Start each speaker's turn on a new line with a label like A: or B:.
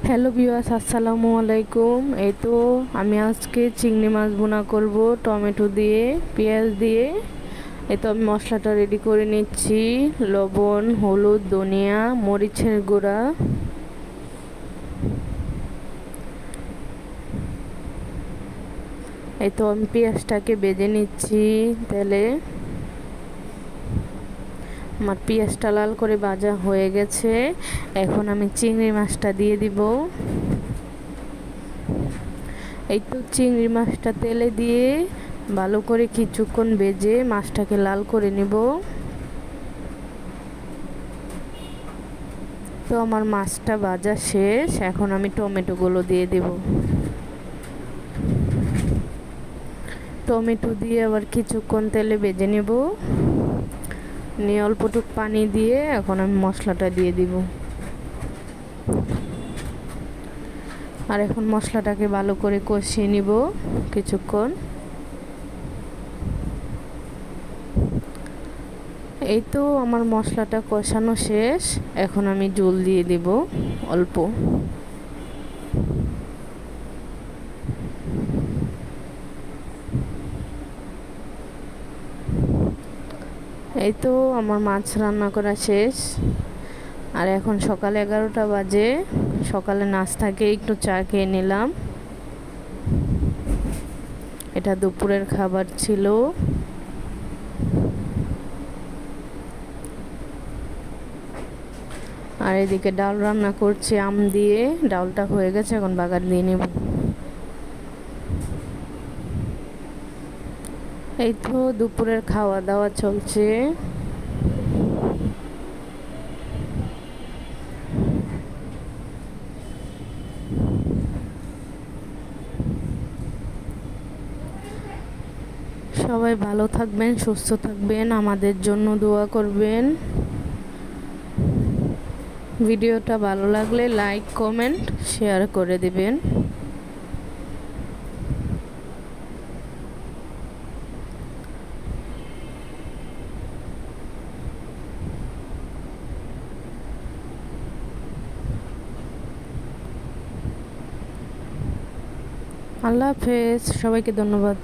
A: Hello viewers, আসসালামু আলাইকুম। এই তো আমি আজকে চিংড়ি মাছ ভুনা করব টমেটো দিয়ে, পেঁয়াজ দিয়ে। এই তো আমি মশলাটা রেডি করে নিচ্ছি। লবণ, হলুদ, ধনিয়া, মরিচের গুঁড়া। এই তো আমি পেঁয়াজটাকে ভেজে নিচ্ছি তেলে। আমার পেঁয়াজটা লাল করে ভাজা হয়ে গেছে। এখন আমি চিংড়ি মাছটা দিয়ে দিব। এই তো চিংড়ি মাছটা তেলে দিয়ে ভালো করে কিছুক্ষণ ভেজে মাছটাকে লাল করে নিব। তো আমার মাছটা ভাজা শেষ। এখন আমি টমেটোগুলো দিয়ে দেব। টমেটো দিয়ে আবার কিছুক্ষণ তেলে ভেজে নেব। নিয়ে অল্পটুকু পানি দিয়ে এখন আমি মশলাটা দিয়ে দিব। আর এখন মশলাটাকে ভালো করে কষিয়ে নিব কিছুক্ষণ। এই তো আমার মশলাটা কষানো শেষ। এখন আমি ঝোল দিয়ে দিব অল্প। এই তো আমার মাছ রান্না করা শেষ। আর এখন সকাল 11টা বাজে। সকালে নাস্তাকে একটু চা খেয়ে নিলাম। এটা দুপুরের খাবার ছিল। আর এদিকে ডাল রান্না করছি আম দিয়ে। ডালটা হয়ে গেছে, এখন বাগার দিয়ে নেব। এই তো দুপুরের খাওয়া দাওয়া চলছে। সবাই ভালো থাকবেন, সুস্থ থাকবেন, আমাদের জন্য দোয়া করবেন। ভিডিওটা ভালো লাগলে লাইক, কমেন্ট, শেয়ার করে দিবেন। আল্লাহ হাফেজ, সবাইকে ধন্যবাদ।